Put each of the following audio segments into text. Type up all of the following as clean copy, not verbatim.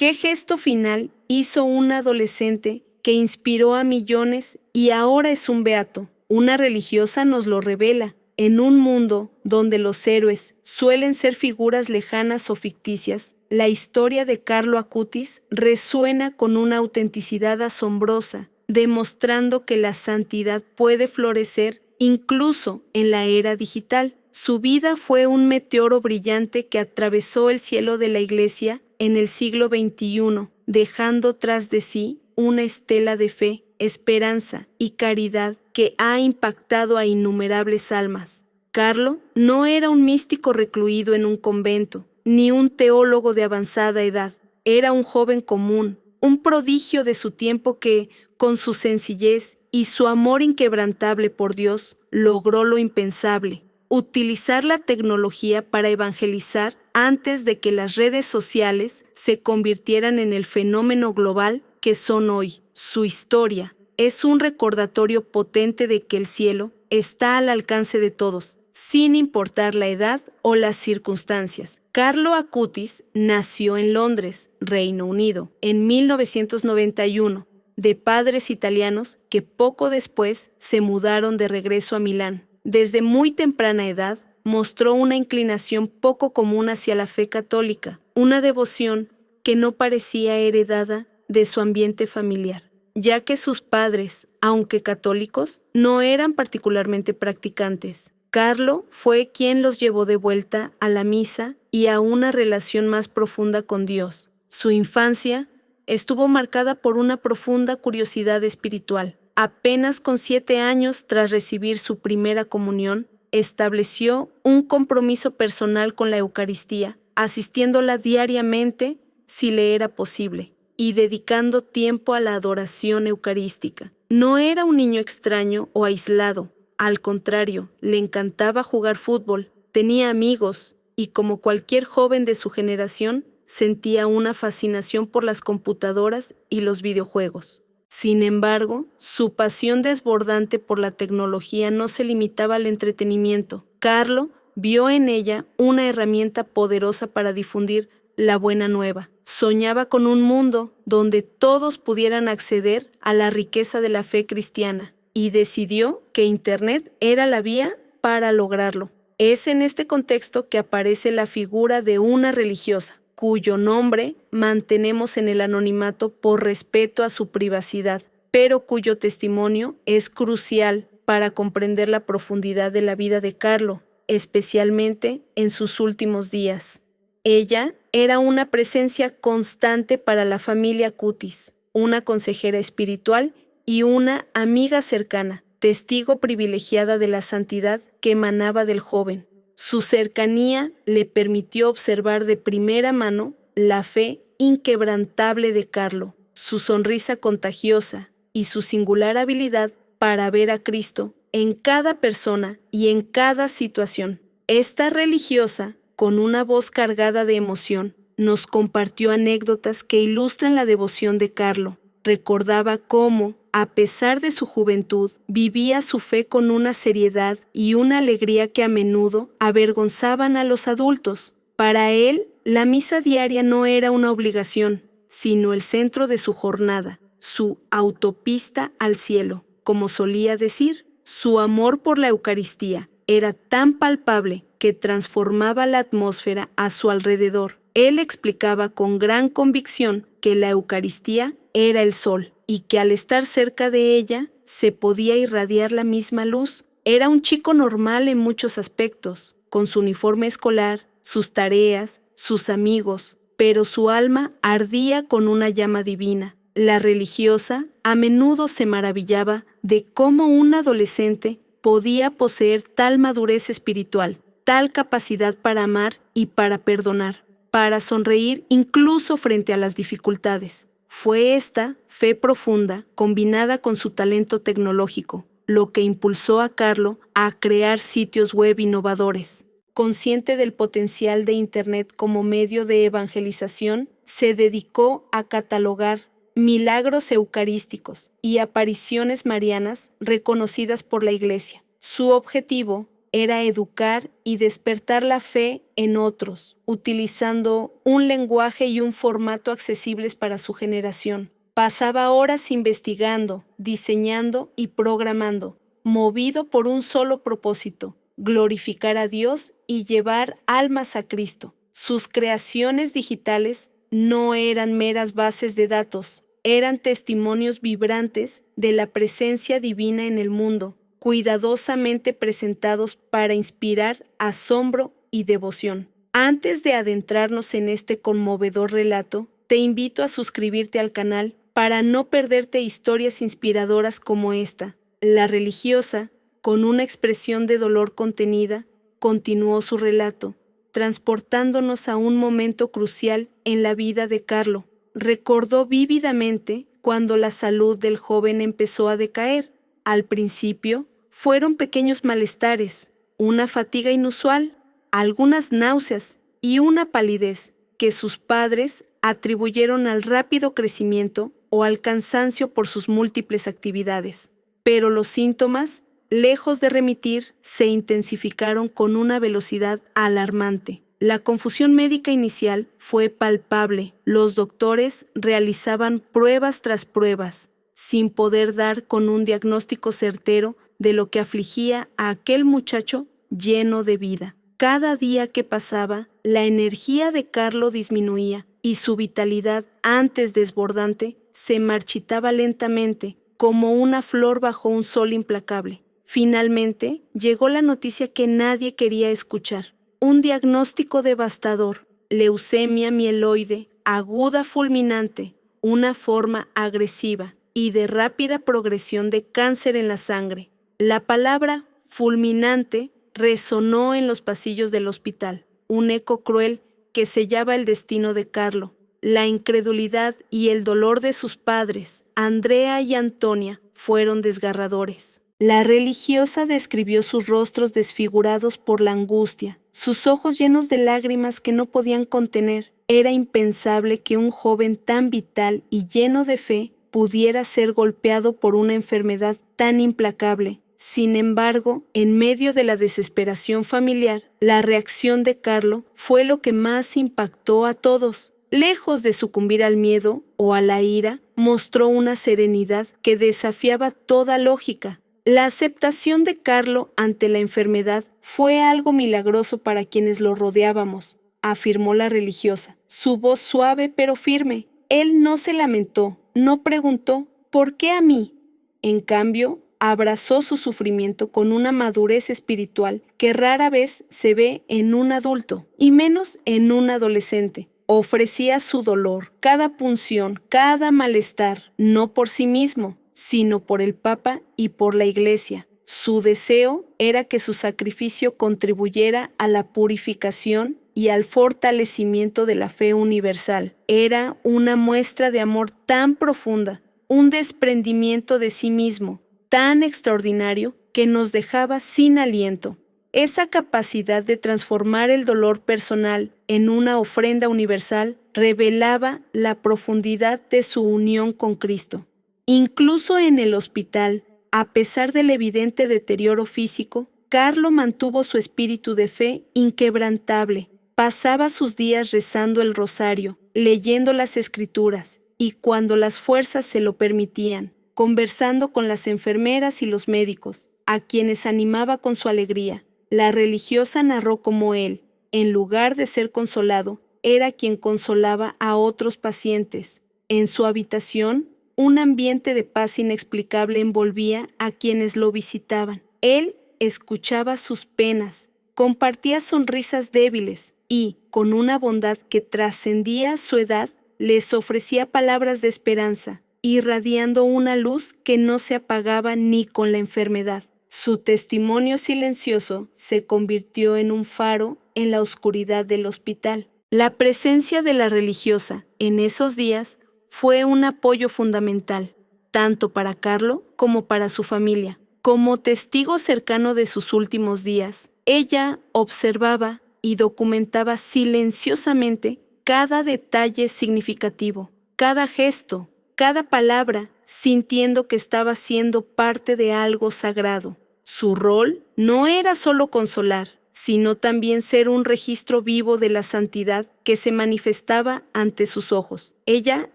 ¿Qué gesto final hizo un adolescente que inspiró a millones y ahora es un beato? Una religiosa nos lo revela. En un mundo donde los héroes suelen ser figuras lejanas o ficticias, la historia de Carlo Acutis resuena con una autenticidad asombrosa, demostrando que la santidad puede florecer incluso en la era digital. Su vida fue un meteoro brillante que atravesó el cielo de la Iglesia en el siglo XXI, dejando tras de sí una estela de fe, esperanza y caridad que ha impactado a innumerables almas. Carlo no era un místico recluido en un convento, ni un teólogo de avanzada edad. Era un joven común, un prodigio de su tiempo que, con su sencillez y su amor inquebrantable por Dios, logró lo impensable: utilizar la tecnología para evangelizar antes de que las redes sociales se convirtieran en el fenómeno global que son hoy. Su historia es un recordatorio potente de que el cielo está al alcance de todos, sin importar la edad o las circunstancias. Carlo Acutis nació en Londres, Reino Unido, en 1991, de padres italianos que poco después se mudaron de regreso a Milán. Desde muy temprana edad, mostró una inclinación poco común hacia la fe católica, una devoción que no parecía heredada de su ambiente familiar, ya que sus padres, aunque católicos, no eran particularmente practicantes. Carlo fue quien los llevó de vuelta a la misa y a una relación más profunda con Dios. Su infancia estuvo marcada por una profunda curiosidad espiritual. Apenas con 7 años tras recibir su primera comunión, estableció un compromiso personal con la Eucaristía, asistiéndola diariamente si le era posible, y dedicando tiempo a la adoración eucarística. No era un niño extraño o aislado, al contrario, le encantaba jugar fútbol, tenía amigos y, como cualquier joven de su generación, sentía una fascinación por las computadoras y los videojuegos. Sin embargo, su pasión desbordante por la tecnología no se limitaba al entretenimiento. Carlo vio en ella una herramienta poderosa para difundir la buena nueva. Soñaba con un mundo donde todos pudieran acceder a la riqueza de la fe cristiana y decidió que Internet era la vía para lograrlo. Es en este contexto que aparece la figura de una religiosa, cuyo nombre mantenemos en el anonimato por respeto a su privacidad, pero cuyo testimonio es crucial para comprender la profundidad de la vida de Carlo, especialmente en sus últimos días. Ella era una presencia constante para la familia Acutis, una consejera espiritual y una amiga cercana, testigo privilegiada de la santidad que emanaba del joven. Su cercanía le permitió observar de primera mano la fe inquebrantable de Carlo, su sonrisa contagiosa y su singular habilidad para ver a Cristo en cada persona y en cada situación. Esta religiosa, con una voz cargada de emoción, nos compartió anécdotas que ilustran la devoción de Carlo. Recordaba cómo, a pesar de su juventud, vivía su fe con una seriedad y una alegría que a menudo avergonzaban a los adultos. Para él, la misa diaria no era una obligación, sino el centro de su jornada, su autopista al cielo. Como solía decir, su amor por la Eucaristía era tan palpable que transformaba la atmósfera a su alrededor. Él explicaba con gran convicción que la Eucaristía era el sol y que al estar cerca de ella se podía irradiar la misma luz. Era un chico normal en muchos aspectos, con su uniforme escolar, sus tareas, sus amigos, pero su alma ardía con una llama divina. La religiosa a menudo se maravillaba de cómo un adolescente podía poseer tal madurez espiritual, tal capacidad para amar y para perdonar, para sonreír incluso frente a las dificultades. Fue esta fe profunda, combinada con su talento tecnológico, lo que impulsó a Carlo a crear sitios web innovadores. Consciente del potencial de Internet como medio de evangelización, se dedicó a catalogar milagros eucarísticos y apariciones marianas reconocidas por la Iglesia. Su objetivo era educar y despertar la fe en otros, utilizando un lenguaje y un formato accesibles para su generación. Pasaba horas investigando, diseñando y programando, movido por un solo propósito: glorificar a Dios y llevar almas a Cristo. Sus creaciones digitales no eran meras bases de datos, eran testimonios vibrantes de la presencia divina en el mundo, cuidadosamente presentados para inspirar asombro y devoción. Antes de adentrarnos en este conmovedor relato, te invito a suscribirte al canal para no perderte historias inspiradoras como esta. La religiosa, con una expresión de dolor contenida, continuó su relato, transportándonos a un momento crucial en la vida de Carlo. Recordó vívidamente cuando la salud del joven empezó a decaer. Al principio, fueron pequeños malestares, una fatiga inusual, algunas náuseas y una palidez que sus padres atribuyeron al rápido crecimiento o al cansancio por sus múltiples actividades. Pero los síntomas, lejos de remitir, se intensificaron con una velocidad alarmante. La confusión médica inicial fue palpable. Los doctores realizaban pruebas tras pruebas, sin poder dar con un diagnóstico certero de lo que afligía a aquel muchacho lleno de vida. Cada día que pasaba, la energía de Carlo disminuía y su vitalidad, antes desbordante, se marchitaba lentamente, como una flor bajo un sol implacable. Finalmente, llegó la noticia que nadie quería escuchar: un diagnóstico devastador: leucemia mieloide, aguda fulminante, una forma agresiva y de rápida progresión de cáncer en la sangre. La palabra fulminante resonó en los pasillos del hospital, un eco cruel que sellaba el destino de Carlo. La incredulidad y el dolor de sus padres, Andrea y Antonia, fueron desgarradores. La religiosa describió sus rostros desfigurados por la angustia, sus ojos llenos de lágrimas que no podían contener. Era impensable que un joven tan vital y lleno de fe pudiera ser golpeado por una enfermedad tan implacable. Sin embargo, en medio de la desesperación familiar, la reacción de Carlo fue lo que más impactó a todos. Lejos de sucumbir al miedo o a la ira, mostró una serenidad que desafiaba toda lógica. La aceptación de Carlo ante la enfermedad fue algo milagroso para quienes lo rodeábamos, afirmó la religiosa, su voz suave pero firme. Él no se lamentó, no preguntó ¿por qué a mí? En cambio, abrazó su sufrimiento con una madurez espiritual que rara vez se ve en un adulto, y menos en un adolescente. Ofrecía su dolor, cada punción, cada malestar, no por sí mismo, sino por el Papa y por la Iglesia. Su deseo era que su sacrificio contribuyera a la purificación y al fortalecimiento de la fe universal. Era una muestra de amor tan profunda, un desprendimiento de sí mismo tan extraordinario que nos dejaba sin aliento. Esa capacidad de transformar el dolor personal en una ofrenda universal revelaba la profundidad de su unión con Cristo. Incluso en el hospital, a pesar del evidente deterioro físico, Carlo mantuvo su espíritu de fe inquebrantable. Pasaba sus días rezando el rosario, leyendo las Escrituras y, cuando las fuerzas se lo permitían, conversando con las enfermeras y los médicos, a quienes animaba con su alegría. La religiosa narró cómo él, en lugar de ser consolado, era quien consolaba a otros pacientes. En su habitación, un ambiente de paz inexplicable envolvía a quienes lo visitaban. Él escuchaba sus penas, compartía sonrisas débiles y, con una bondad que trascendía su edad, les ofrecía palabras de esperanza, irradiando una luz que no se apagaba ni con la enfermedad. Su testimonio silencioso se convirtió en un faro en la oscuridad del hospital. La presencia de la religiosa en esos días fue un apoyo fundamental, tanto para Carlo como para su familia. Como testigo cercano de sus últimos días, ella observaba y documentaba silenciosamente cada detalle significativo, cada gesto, cada palabra, sintiendo que estaba siendo parte de algo sagrado. Su rol no era solo consolar, sino también ser un registro vivo de la santidad que se manifestaba ante sus ojos. Ella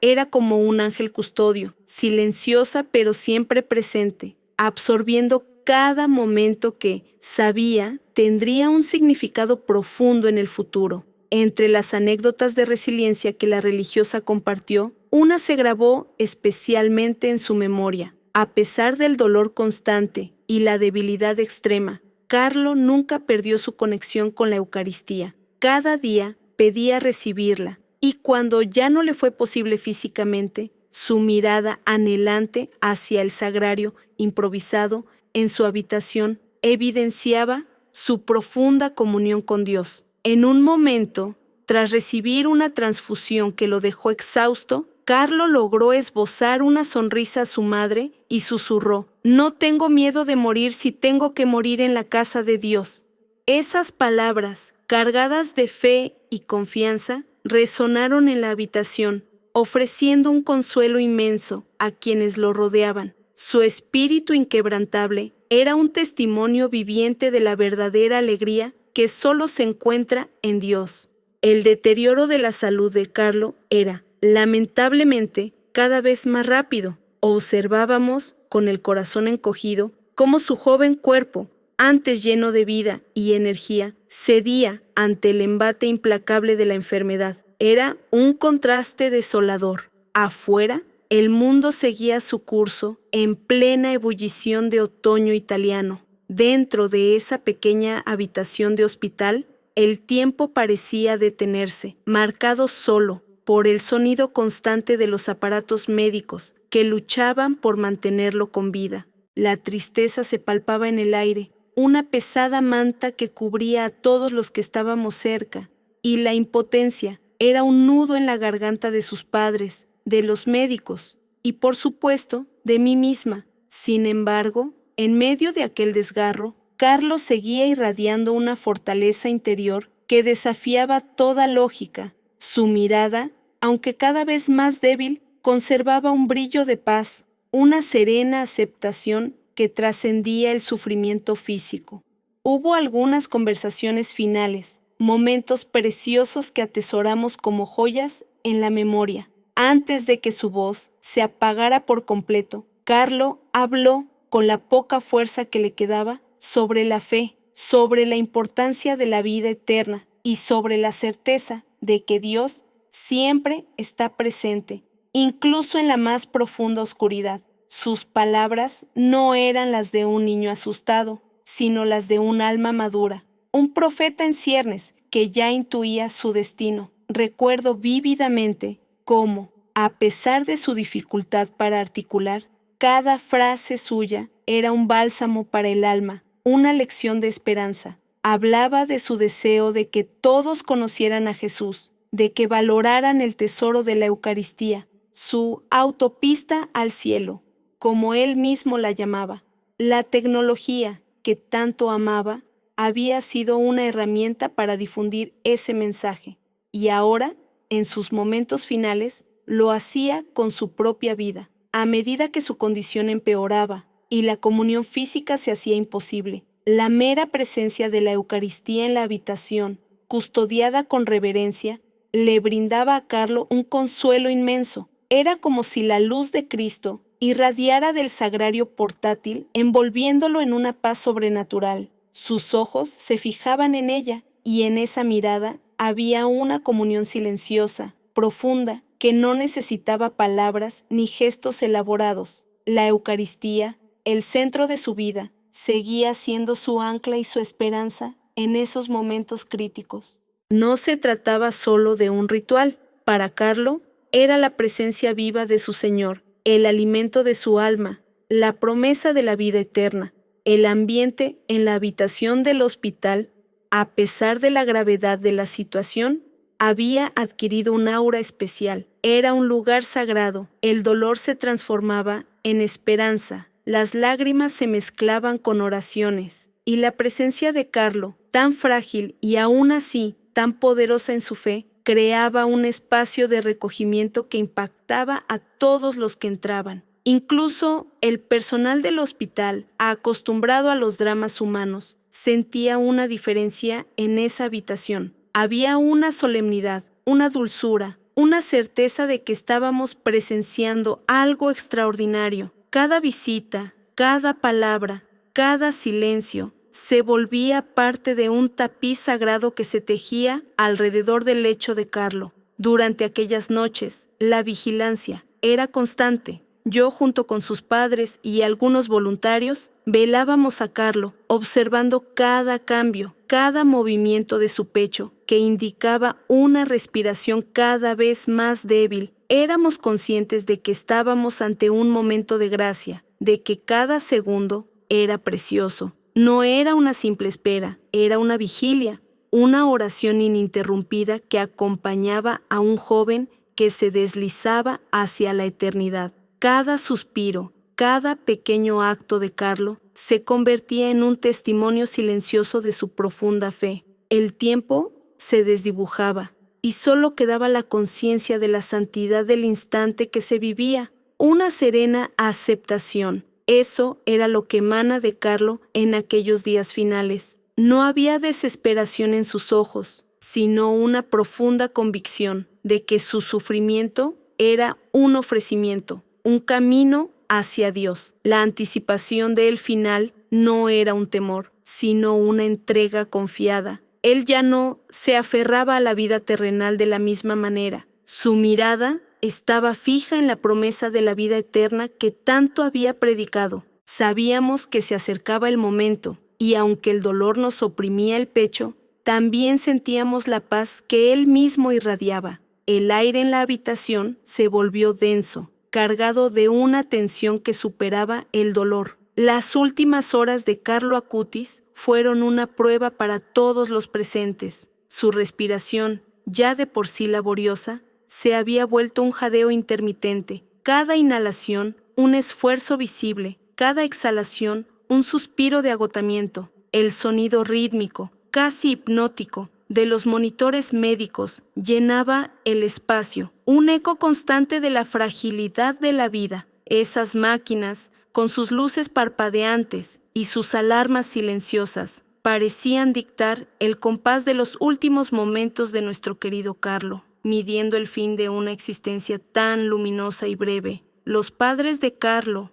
era como un ángel custodio, silenciosa pero siempre presente, absorbiendo cada momento que, sabía, tendría un significado profundo en el futuro. Entre las anécdotas de resiliencia que la religiosa compartió, una se grabó especialmente en su memoria. A pesar del dolor constante y la debilidad extrema, Carlo nunca perdió su conexión con la Eucaristía. Cada día pedía recibirla, y cuando ya no le fue posible físicamente, su mirada anhelante hacia el sagrario improvisado en su habitación evidenciaba su profunda comunión con Dios. En un momento, tras recibir una transfusión que lo dejó exhausto, Carlo logró esbozar una sonrisa a su madre y susurró: «No tengo miedo de morir si tengo que morir en la casa de Dios». Esas palabras, cargadas de fe y confianza, resonaron en la habitación, ofreciendo un consuelo inmenso a quienes lo rodeaban. Su espíritu inquebrantable era un testimonio viviente de la verdadera alegría que solo se encuentra en Dios. El deterioro de la salud de Carlo era, lamentablemente, cada vez más rápido. Observábamos, con el corazón encogido, cómo su joven cuerpo, antes lleno de vida y energía, cedía ante el embate implacable de la enfermedad. Era un contraste desolador. Afuera, el mundo seguía su curso en plena ebullición de otoño italiano. Dentro de esa pequeña habitación de hospital, el tiempo parecía detenerse, marcado solo por el sonido constante de los aparatos médicos que luchaban por mantenerlo con vida. La tristeza se palpaba en el aire, una pesada manta que cubría a todos los que estábamos cerca, y la impotencia era un nudo en la garganta de sus padres, de los médicos y, por supuesto, de mí misma. Sin embargo, en medio de aquel desgarro, Carlos seguía irradiando una fortaleza interior que desafiaba toda lógica. Su mirada, aunque cada vez más débil, conservaba un brillo de paz, una serena aceptación que trascendía el sufrimiento físico. Hubo algunas conversaciones finales, momentos preciosos que atesoramos como joyas en la memoria. Antes de que su voz se apagara por completo, Carlo habló con la poca fuerza que le quedaba sobre la fe, sobre la importancia de la vida eterna y sobre la certeza de que Dios siempre está presente, incluso en la más profunda oscuridad. Sus palabras no eran las de un niño asustado, sino las de un alma madura, un profeta en ciernes que ya intuía su destino. Recuerdo vívidamente cómo, a pesar de su dificultad para articular, cada frase suya era un bálsamo para el alma, una lección de esperanza. Hablaba de su deseo de que todos conocieran a Jesús, de que valoraran el tesoro de la Eucaristía, su autopista al cielo, como él mismo la llamaba. La tecnología que tanto amaba había sido una herramienta para difundir ese mensaje, y ahora, en sus momentos finales, lo hacía con su propia vida. A medida que su condición empeoraba y la comunión física se hacía imposible, la mera presencia de la Eucaristía en la habitación, custodiada con reverencia, le brindaba a Carlo un consuelo inmenso. Era como si la luz de Cristo irradiara del sagrario portátil, envolviéndolo en una paz sobrenatural. Sus ojos se fijaban en ella, y en esa mirada había una comunión silenciosa, profunda, que no necesitaba palabras ni gestos elaborados. La Eucaristía, el centro de su vida, seguía siendo su ancla y su esperanza en esos momentos críticos. No se trataba solo de un ritual. Para Carlo, era la presencia viva de su Señor, el alimento de su alma, la promesa de la vida eterna. El ambiente en la habitación del hospital, a pesar de la gravedad de la situación, había adquirido un aura especial. Era un lugar sagrado. El dolor se transformaba en esperanza. Las lágrimas se mezclaban con oraciones. Y la presencia de Carlo, tan frágil y aún así tan poderosa en su fe, creaba un espacio de recogimiento que impactaba a todos los que entraban. Incluso el personal del hospital, acostumbrado a los dramas humanos, sentía una diferencia en esa habitación. Había una solemnidad, una dulzura, una certeza de que estábamos presenciando algo extraordinario. Cada visita, cada palabra, cada silencio se volvía parte de un tapiz sagrado que se tejía alrededor del lecho de Carlo. Durante aquellas noches, la vigilancia era constante. Yo, junto con sus padres y algunos voluntarios, velábamos a Carlo, observando cada cambio, cada movimiento de su pecho, que indicaba una respiración cada vez más débil. Éramos conscientes de que estábamos ante un momento de gracia, de que cada segundo era precioso. No era una simple espera, era una vigilia, una oración ininterrumpida que acompañaba a un joven que se deslizaba hacia la eternidad. Cada suspiro, cada pequeño acto de Carlo se convertía en un testimonio silencioso de su profunda fe. El tiempo se desdibujaba y solo quedaba la conciencia de la santidad del instante que se vivía, una serena aceptación. Eso era lo que emana de Carlo en aquellos días finales. No había desesperación en sus ojos, sino una profunda convicción de que su sufrimiento era un ofrecimiento, un camino hacia Dios. La anticipación del final no era un temor, sino una entrega confiada. Él ya no se aferraba a la vida terrenal de la misma manera. Su mirada estaba fija en la promesa de la vida eterna que tanto había predicado. Sabíamos que se acercaba el momento, y aunque el dolor nos oprimía el pecho, también sentíamos la paz que él mismo irradiaba. El aire en la habitación se volvió denso, cargado de una tensión que superaba el dolor. Las últimas horas de Carlo Acutis fueron una prueba para todos los presentes. Su respiración, ya de por sí laboriosa, se había vuelto un jadeo intermitente. Cada inhalación, un esfuerzo visible, cada exhalación, un suspiro de agotamiento. El sonido rítmico, casi hipnótico, de los monitores médicos llenaba el espacio, un eco constante de la fragilidad de la vida. Esas máquinas, con sus luces parpadeantes y sus alarmas silenciosas, parecían dictar el compás de los últimos momentos de nuestro querido Carlo, midiendo el fin de una existencia tan luminosa y breve. Los padres de Carlo,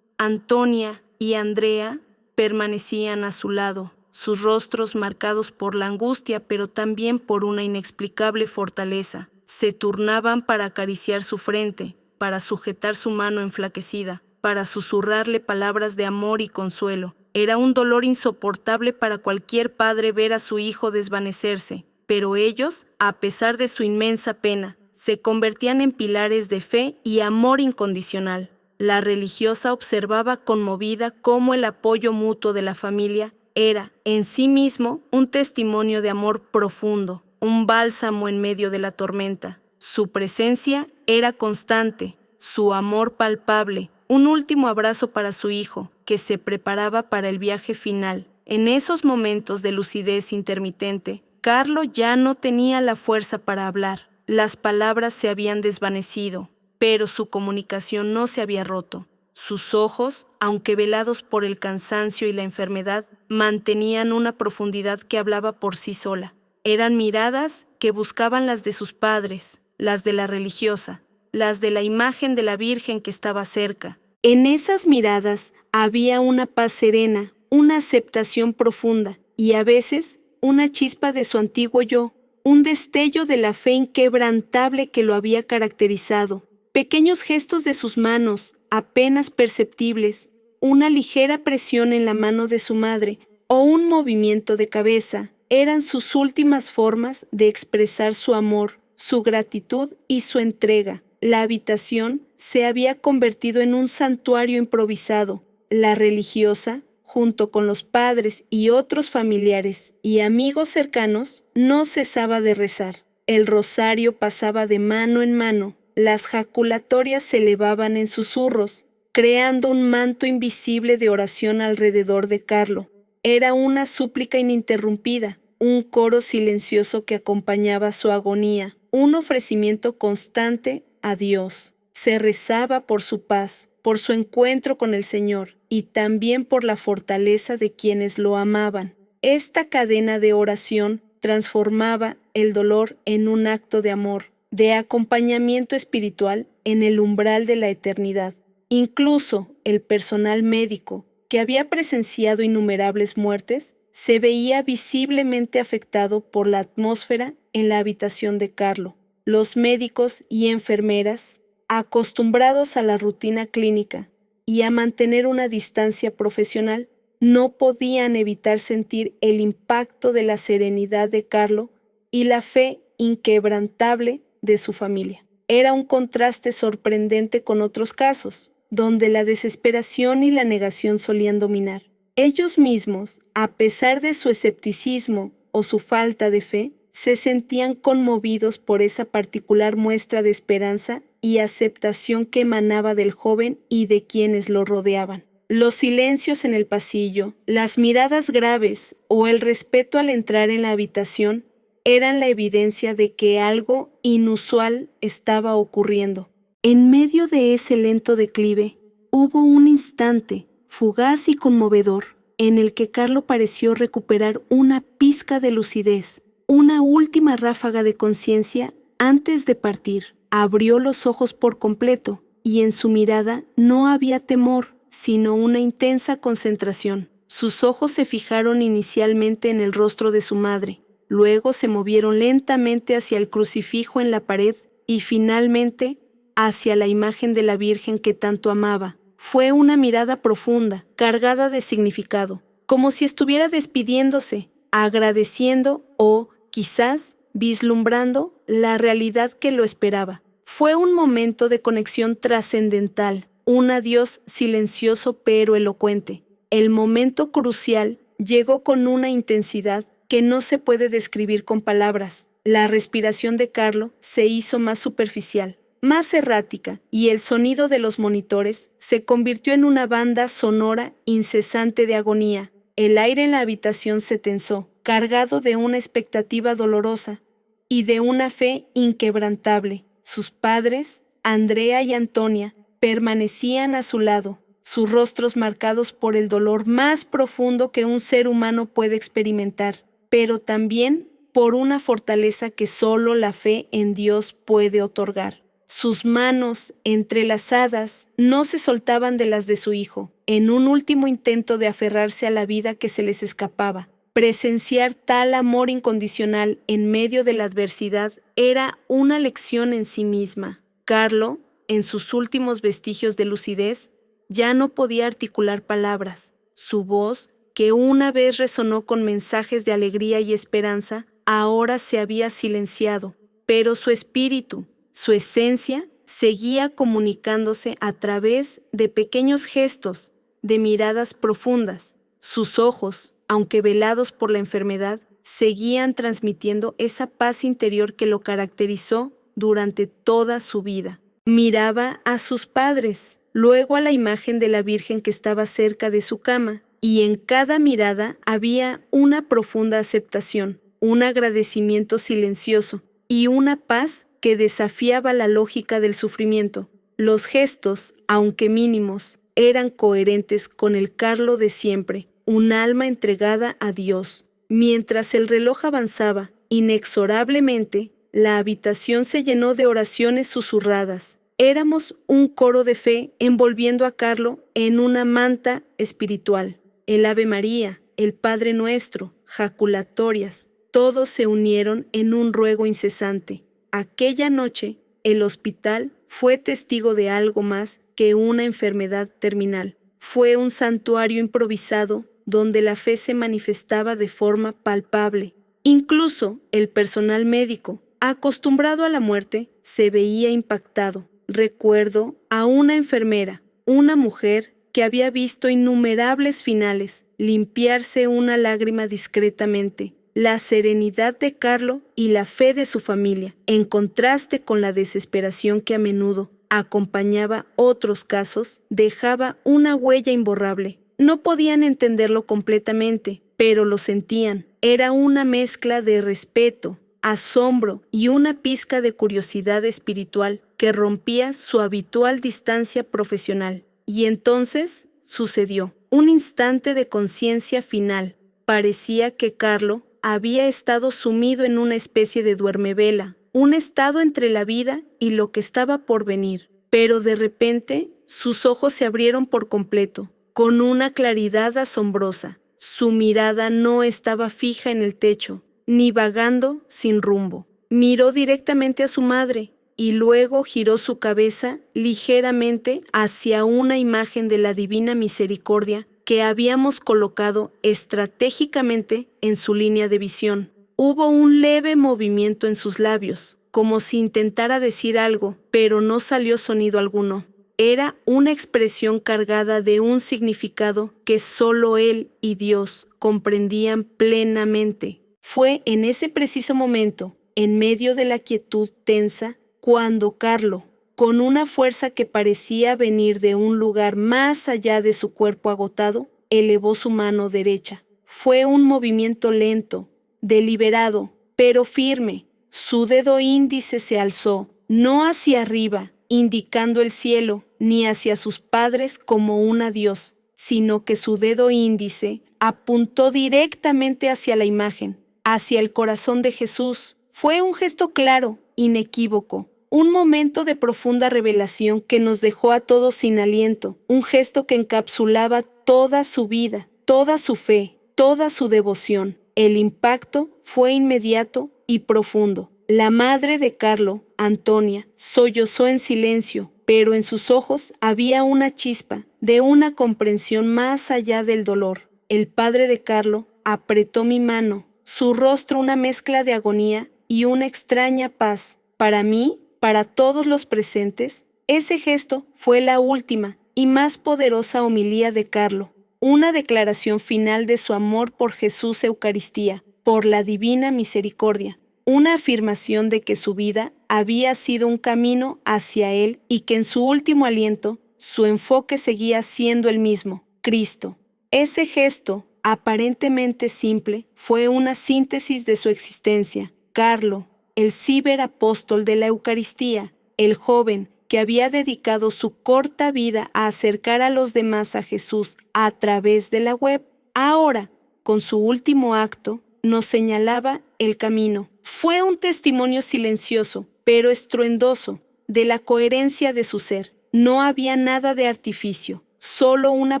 Antonia y Andrea, permanecían a su lado, sus rostros marcados por la angustia, pero también por una inexplicable fortaleza. Se turnaban para acariciar su frente, para sujetar su mano enflaquecida, para susurrarle palabras de amor y consuelo. Era un dolor insoportable para cualquier padre ver a su hijo desvanecerse, pero ellos, a pesar de su inmensa pena, se convertían en pilares de fe y amor incondicional. La religiosa observaba conmovida cómo el apoyo mutuo de la familia era, en sí mismo, un testimonio de amor profundo, un bálsamo en medio de la tormenta. Su presencia era constante, su amor palpable, un último abrazo para su hijo, que se preparaba para el viaje final. En esos momentos de lucidez intermitente, Carlo ya no tenía la fuerza para hablar. Las palabras se habían desvanecido, pero su comunicación no se había roto. Sus ojos, aunque velados por el cansancio y la enfermedad, mantenían una profundidad que hablaba por sí sola. Eran miradas que buscaban las de sus padres, las de la religiosa, las de la imagen de la Virgen que estaba cerca. En esas miradas había una paz serena, una aceptación profunda y a veces una chispa de su antiguo yo, un destello de la fe inquebrantable que lo había caracterizado. Pequeños gestos de sus manos, apenas perceptibles, una ligera presión en la mano de su madre o un movimiento de cabeza, eran sus últimas formas de expresar su amor, su gratitud y su entrega. La habitación se había convertido en un santuario improvisado. La religiosa, junto con los padres y otros familiares y amigos cercanos, no cesaba de rezar. El rosario pasaba de mano en mano. Las jaculatorias se elevaban en susurros, creando un manto invisible de oración alrededor de Carlo. Era una súplica ininterrumpida, un coro silencioso que acompañaba su agonía, un ofrecimiento constante a Dios. Se rezaba por su paz, por su encuentro con el Señor y también por la fortaleza de quienes lo amaban. Esta cadena de oración transformaba el dolor en un acto de amor, de acompañamiento espiritual en el umbral de la eternidad. Incluso el personal médico, que había presenciado innumerables muertes, se veía visiblemente afectado por la atmósfera en la habitación de Carlo. Los médicos y enfermeras, acostumbrados a la rutina clínica y a mantener una distancia profesional, no podían evitar sentir el impacto de la serenidad de Carlo y la fe inquebrantable de su familia. Era un contraste sorprendente con otros casos, donde la desesperación y la negación solían dominar. Ellos mismos, a pesar de su escepticismo o su falta de fe, se sentían conmovidos por esa particular muestra de esperanza y aceptación que emanaba del joven y de quienes lo rodeaban. Los silencios en el pasillo, las miradas graves o el respeto al entrar en la habitación eran la evidencia de que algo inusual estaba ocurriendo. En medio de ese lento declive, hubo un instante, fugaz y conmovedor, en el que Carlo pareció recuperar una pizca de lucidez, una última ráfaga de conciencia antes de partir. Abrió los ojos por completo y en su mirada no había temor, sino una intensa concentración. Sus ojos se fijaron inicialmente en el rostro de su madre, luego se movieron lentamente hacia el crucifijo en la pared y finalmente hacia la imagen de la Virgen que tanto amaba. Fue una mirada profunda, cargada de significado, como si estuviera despidiéndose, agradeciendo o, quizás, vislumbrando la realidad que lo esperaba. Fue un momento de conexión trascendental, un adiós silencioso pero elocuente. El momento crucial llegó con una intensidad que no se puede describir con palabras. La respiración de Carlo se hizo más superficial, más errática, y el sonido de los monitores se convirtió en una banda sonora incesante de agonía. El aire en la habitación se tensó, cargado de una expectativa dolorosa y de una fe inquebrantable. Sus padres, Andrea y Antonia, permanecían a su lado, sus rostros marcados por el dolor más profundo que un ser humano puede experimentar, pero también por una fortaleza que solo la fe en Dios puede otorgar. Sus manos, entrelazadas, no se soltaban de las de su hijo, en un último intento de aferrarse a la vida que se les escapaba. Presenciar tal amor incondicional en medio de la adversidad era una lección en sí misma. Carlo, en sus últimos vestigios de lucidez, ya no podía articular palabras. Su voz, que una vez resonó con mensajes de alegría y esperanza, ahora se había silenciado, pero su espíritu, su esencia, seguía comunicándose a través de pequeños gestos, de miradas profundas. Sus ojos, aunque velados por la enfermedad, seguían transmitiendo esa paz interior que lo caracterizó durante toda su vida. Miraba a sus padres, luego a la imagen de la Virgen que estaba cerca de su cama, y en cada mirada había una profunda aceptación, un agradecimiento silencioso y una paz que desafiaba la lógica del sufrimiento. Los gestos, aunque mínimos, eran coherentes con el Carlo de siempre, un alma entregada a Dios. Mientras el reloj avanzaba, inexorablemente, la habitación se llenó de oraciones susurradas. Éramos un coro de fe envolviendo a Carlo en una manta espiritual. El Ave María, el Padre Nuestro, jaculatorias, todos se unieron en un ruego incesante. Aquella noche, el hospital fue testigo de algo más que una enfermedad terminal. Fue un santuario improvisado donde la fe se manifestaba de forma palpable. Incluso el personal médico, acostumbrado a la muerte, se veía impactado. Recuerdo a una enfermera, una mujer que había visto innumerables finales, limpiarse una lágrima discretamente. La serenidad de Carlo y la fe de su familia, en contraste con la desesperación que a menudo acompañaba otros casos, dejaba una huella imborrable. No podían entenderlo completamente, pero lo sentían. Era una mezcla de respeto, asombro y una pizca de curiosidad espiritual que rompía su habitual distancia profesional. Y entonces sucedió un instante de conciencia final. Parecía que Carlo había estado sumido en una especie de duermevela, un estado entre la vida y lo que estaba por venir. Pero de repente sus ojos se abrieron por completo, con una claridad asombrosa. Su mirada no estaba fija en el techo, ni vagando sin rumbo. Miró directamente a su madre y luego giró su cabeza ligeramente hacia una imagen de la Divina Misericordia que habíamos colocado estratégicamente en su línea de visión. Hubo un leve movimiento en sus labios, como si intentara decir algo, pero no salió sonido alguno. Era una expresión cargada de un significado que solo él y Dios comprendían plenamente. Fue en ese preciso momento, en medio de la quietud tensa, cuando Carlo, con una fuerza que parecía venir de un lugar más allá de su cuerpo agotado, elevó su mano derecha. Fue un movimiento lento, deliberado, pero firme. Su dedo índice se alzó, no hacia arriba, indicando el cielo, ni hacia sus padres como un adiós, sino que su dedo índice apuntó directamente hacia la imagen, hacia el corazón de Jesús. Fue un gesto claro, inequívoco, un momento de profunda revelación que nos dejó a todos sin aliento, un gesto que encapsulaba toda su vida, toda su fe, toda su devoción. El impacto fue inmediato y profundo. La madre de Carlo, Antonia, sollozó en silencio, pero en sus ojos había una chispa de una comprensión más allá del dolor. El padre de Carlo apretó mi mano, su rostro una mezcla de agonía y una extraña paz. Para mí, para todos los presentes, ese gesto fue la última y más poderosa homilía de Carlo, una declaración final de su amor por Jesús Eucaristía, por la Divina Misericordia, una afirmación de que su vida había sido un camino hacia Él y que en su último aliento su enfoque seguía siendo el mismo, Cristo. Ese gesto, aparentemente simple, fue una síntesis de su existencia. Carlo, el ciberapóstol de la Eucaristía, el joven que había dedicado su corta vida a acercar a los demás a Jesús a través de la web, ahora, con su último acto, nos señalaba el camino. Fue un testimonio silencioso, pero estruendoso, de la coherencia de su ser. No había nada de artificio, solo una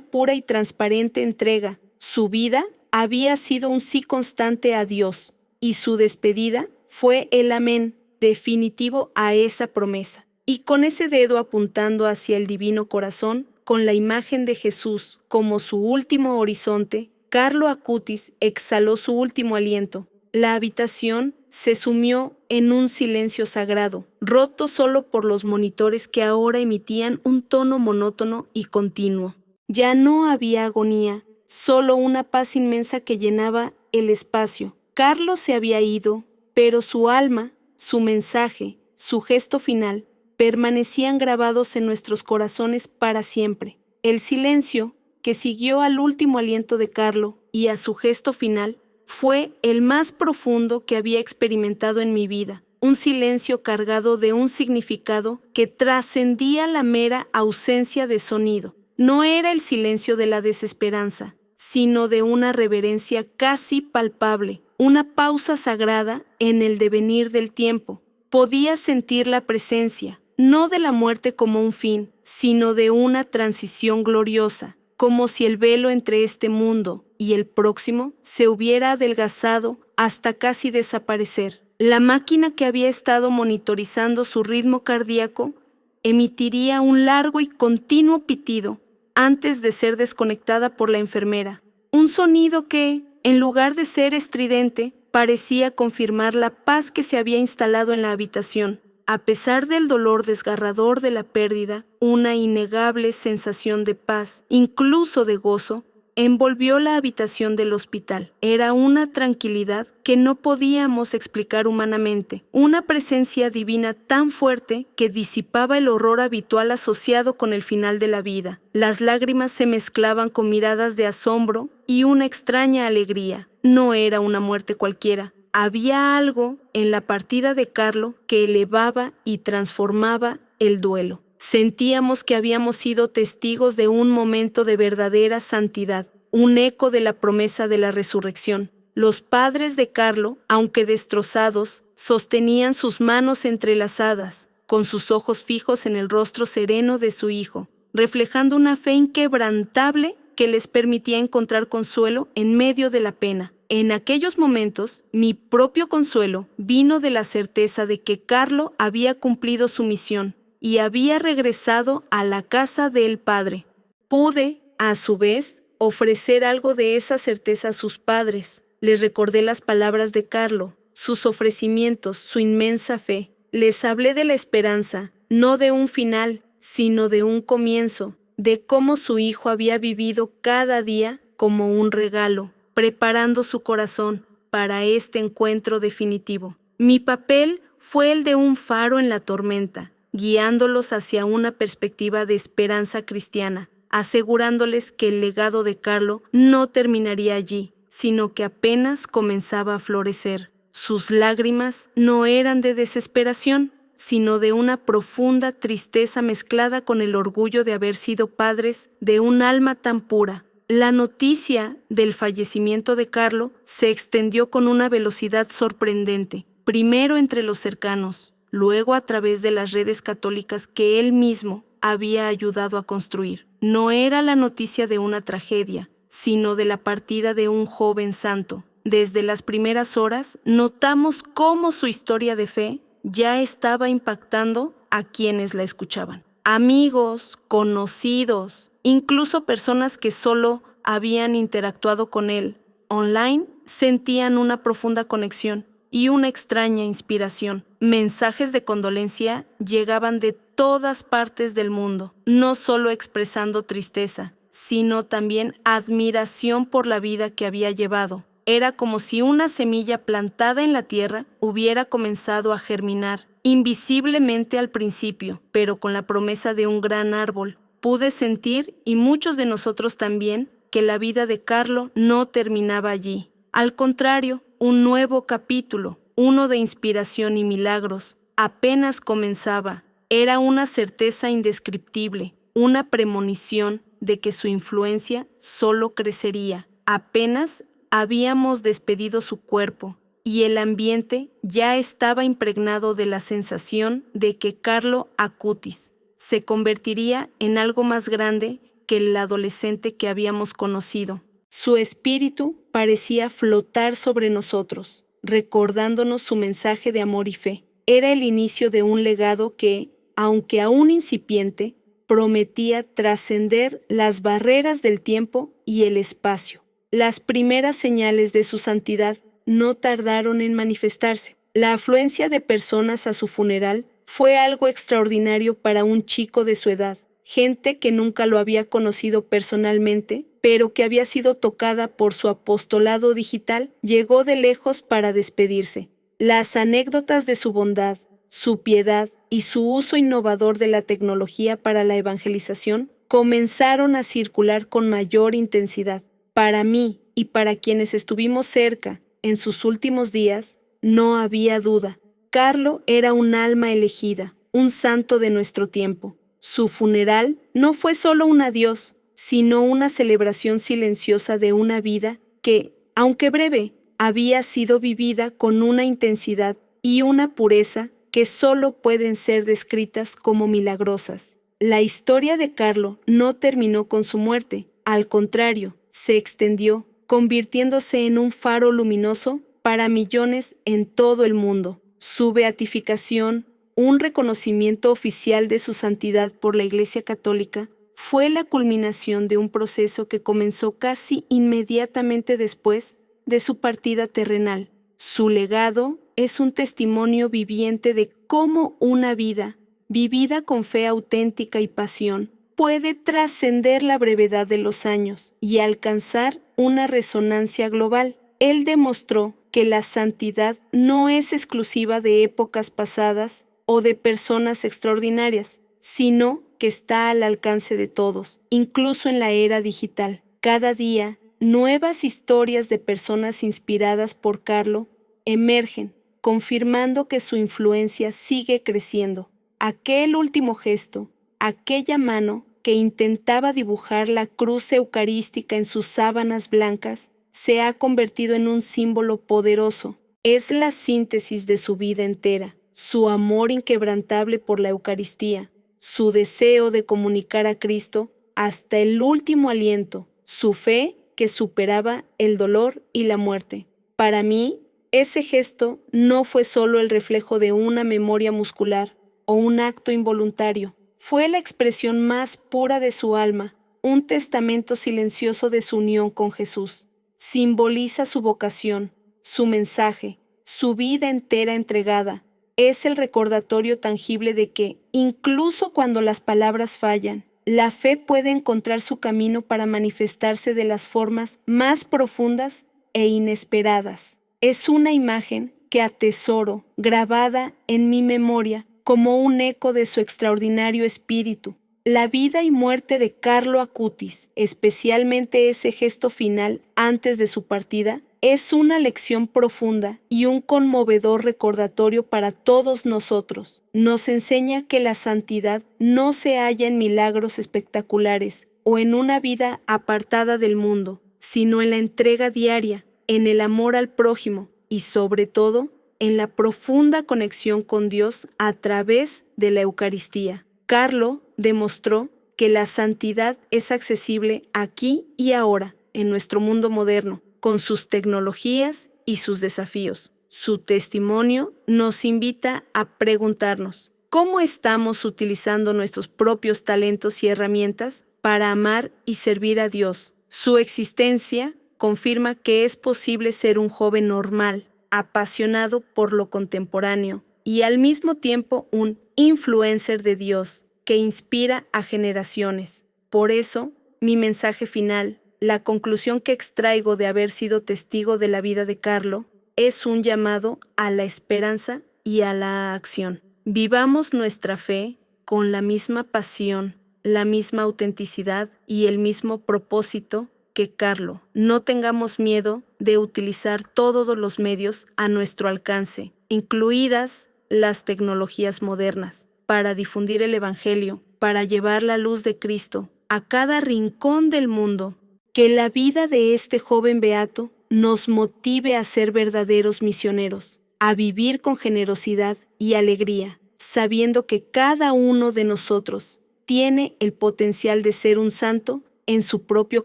pura y transparente entrega. Su vida había sido un sí constante a Dios, y su despedida fue el amén definitivo a esa promesa. Y con ese dedo apuntando hacia el divino corazón, con la imagen de Jesús como su último horizonte, Carlo Acutis exhaló su último aliento. La habitación se sumió en un silencio sagrado, roto solo por los monitores que ahora emitían un tono monótono y continuo. Ya no había agonía, solo una paz inmensa que llenaba el espacio. Carlo se había ido, pero su alma, su mensaje, su gesto final, permanecían grabados en nuestros corazones para siempre. El silencio que siguió al último aliento de Carlo y a su gesto final fue el más profundo que había experimentado en mi vida, un silencio cargado de un significado que trascendía la mera ausencia de sonido. No era el silencio de la desesperanza, sino de una reverencia casi palpable, una pausa sagrada en el devenir del tiempo. Podía sentir la presencia, no de la muerte como un fin, sino de una transición gloriosa, como si el velo entre este mundo y el próximo se hubiera adelgazado hasta casi desaparecer. La máquina que había estado monitorizando su ritmo cardíaco emitiría un largo y continuo pitido antes de ser desconectada por la enfermera. Un sonido que, en lugar de ser estridente, parecía confirmar la paz que se había instalado en la habitación. A pesar del dolor desgarrador de la pérdida, una innegable sensación de paz, incluso de gozo, envolvió la habitación del hospital. Era una tranquilidad que no podíamos explicar humanamente, una presencia divina tan fuerte que disipaba el horror habitual asociado con el final de la vida. Las lágrimas se mezclaban con miradas de asombro y una extraña alegría. No era una muerte cualquiera, Había algo en la partida de Carlo que elevaba y transformaba el duelo. Sentíamos que habíamos sido testigos de un momento de verdadera santidad, un eco de la promesa de la resurrección. Los padres de Carlo, aunque destrozados, sostenían sus manos entrelazadas, con sus ojos fijos en el rostro sereno de su hijo, reflejando una fe inquebrantable que les permitía encontrar consuelo en medio de la pena. En aquellos momentos, mi propio consuelo vino de la certeza de que Carlo había cumplido su misión y había regresado a la casa del Padre. Pude, a su vez, ofrecer algo de esa certeza a sus padres. Les recordé las palabras de Carlo, sus ofrecimientos, su inmensa fe. Les hablé de la esperanza, no de un final, sino de un comienzo, de cómo su hijo había vivido cada día como un regalo, preparando su corazón para este encuentro definitivo. Mi papel fue el de un faro en la tormenta, guiándolos hacia una perspectiva de esperanza cristiana, asegurándoles que el legado de Carlo no terminaría allí, sino que apenas comenzaba a florecer. Sus lágrimas no eran de desesperación, sino de una profunda tristeza mezclada con el orgullo de haber sido padres de un alma tan pura. La noticia del fallecimiento de Carlo se extendió con una velocidad sorprendente, primero entre los cercanos, luego a través de las redes católicas que él mismo había ayudado a construir. No era la noticia de una tragedia, sino de la partida de un joven santo. Desde las primeras horas notamos cómo su historia de fe ya estaba impactando a quienes la escuchaban. Amigos, conocidos, incluso personas que solo habían interactuado con él online, sentían una profunda conexión y una extraña inspiración. Mensajes de condolencia llegaban de todas partes del mundo, no solo expresando tristeza, sino también admiración por la vida que había llevado. Era como si una semilla plantada en la tierra hubiera comenzado a germinar, invisiblemente al principio, pero con la promesa de un gran árbol. Pude sentir, y muchos de nosotros también, que la vida de Carlo no terminaba allí. Al contrario, un nuevo capítulo, uno de inspiración y milagros, apenas comenzaba. Era una certeza indescriptible, una premonición de que su influencia solo crecería. Apenas habíamos despedido su cuerpo y el ambiente ya estaba impregnado de la sensación de que Carlo Acutis se convertiría en algo más grande que el adolescente que habíamos conocido. Su espíritu parecía flotar sobre nosotros, recordándonos su mensaje de amor y fe. Era el inicio de un legado que, aunque aún incipiente, prometía trascender las barreras del tiempo y el espacio. Las primeras señales de su santidad no tardaron en manifestarse. La afluencia de personas a su funeral fue algo extraordinario para un chico de su edad, gente que nunca lo había conocido personalmente, pero que había sido tocada por su apostolado digital, llegó de lejos para despedirse. Las anécdotas de su bondad, su piedad y su uso innovador de la tecnología para la evangelización comenzaron a circular con mayor intensidad. Para mí y para quienes estuvimos cerca en sus últimos días, no había duda. Carlo era un alma elegida, un santo de nuestro tiempo. Su funeral no fue solo un adiós, sino una celebración silenciosa de una vida que, aunque breve, había sido vivida con una intensidad y una pureza que solo pueden ser descritas como milagrosas. La historia de Carlo no terminó con su muerte, al contrario, se extendió, convirtiéndose en un faro luminoso para millones en todo el mundo. Su beatificación, un reconocimiento oficial de su santidad por la Iglesia Católica, fue la culminación de un proceso que comenzó casi inmediatamente después de su partida terrenal. Su legado es un testimonio viviente de cómo una vida, vivida con fe auténtica y pasión, puede trascender la brevedad de los años y alcanzar una resonancia global. Él demostró que la santidad no es exclusiva de épocas pasadas o de personas extraordinarias, sino que está al alcance de todos, incluso en la era digital. Cada día, nuevas historias de personas inspiradas por Carlo emergen, confirmando que su influencia sigue creciendo. Aquel último gesto, aquella mano que intentaba dibujar la cruz eucarística en sus sábanas blancas, se ha convertido en un símbolo poderoso. Es la síntesis de su vida entera, su amor inquebrantable por la Eucaristía, su deseo de comunicar a Cristo hasta el último aliento, su fe que superaba el dolor y la muerte. Para mí, ese gesto no fue solo el reflejo de una memoria muscular o un acto involuntario, fue la expresión más pura de su alma, un testamento silencioso de su unión con Jesús. Simboliza su vocación, su mensaje, su vida entera entregada. Es el recordatorio tangible de que, incluso cuando las palabras fallan, la fe puede encontrar su camino para manifestarse de las formas más profundas e inesperadas. Es una imagen que atesoro, grabada en mi memoria, como un eco de su extraordinario espíritu. La vida y muerte de Carlo Acutis, especialmente ese gesto final antes de su partida, es una lección profunda y un conmovedor recordatorio para todos nosotros. Nos enseña que la santidad no se halla en milagros espectaculares o en una vida apartada del mundo, sino en la entrega diaria, en el amor al prójimo y, sobre todo, en la profunda conexión con Dios a través de la Eucaristía. Carlo demostró que la santidad es accesible aquí y ahora, en nuestro mundo moderno, con sus tecnologías y sus desafíos. Su testimonio nos invita a preguntarnos, ¿cómo estamos utilizando nuestros propios talentos y herramientas para amar y servir a Dios? Su existencia confirma que es posible ser un joven normal, apasionado por lo contemporáneo y al mismo tiempo un influencer de Dios que inspira a generaciones. Por eso, mi mensaje final, la conclusión que extraigo de haber sido testigo de la vida de Carlo, es un llamado a la esperanza y a la acción. Vivamos nuestra fe con la misma pasión, la misma autenticidad y el mismo propósito que Carlo. No tengamos miedo de utilizar todos los medios a nuestro alcance, incluidas las tecnologías modernas, para difundir el Evangelio, para llevar la luz de Cristo a cada rincón del mundo. Que la vida de este joven beato nos motive a ser verdaderos misioneros, a vivir con generosidad y alegría, sabiendo que cada uno de nosotros tiene el potencial de ser un santo en su propio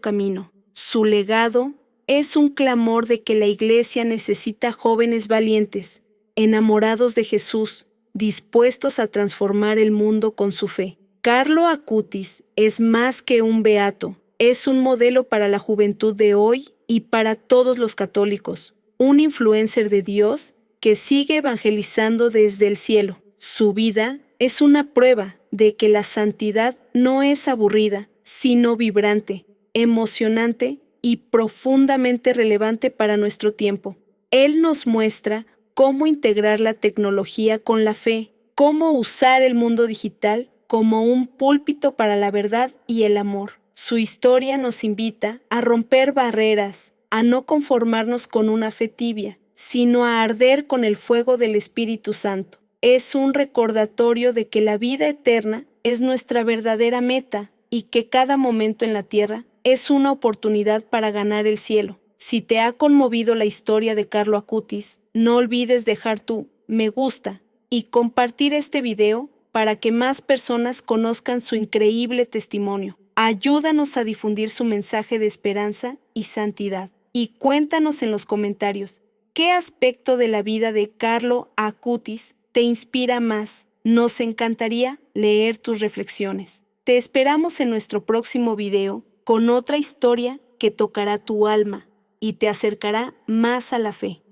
camino. Su legado es un clamor de que la Iglesia necesita jóvenes valientes, enamorados de Jesús, dispuestos a transformar el mundo con su fe. Carlo Acutis es más que un beato, es un modelo para la juventud de hoy y para todos los católicos, un influencer de Dios que sigue evangelizando desde el cielo. Su vida es una prueba de que la santidad no es aburrida, sino vibrante, emocionante y profundamente relevante para nuestro tiempo. Él nos muestra cómo integrar la tecnología con la fe, cómo usar el mundo digital como un púlpito para la verdad y el amor. Su historia nos invita a romper barreras, a no conformarnos con una fe tibia, sino a arder con el fuego del Espíritu Santo. Es un recordatorio de que la vida eterna es nuestra verdadera meta y que cada momento en la tierra es una oportunidad para ganar el cielo. Si te ha conmovido la historia de Carlo Acutis, no olvides dejar tu me gusta y compartir este video para que más personas conozcan su increíble testimonio. Ayúdanos a difundir su mensaje de esperanza y santidad. Y cuéntanos en los comentarios, ¿qué aspecto de la vida de Carlo Acutis te inspira más? Nos encantaría leer tus reflexiones. Te esperamos en nuestro próximo video con otra historia que tocará tu alma y te acercará más a la fe.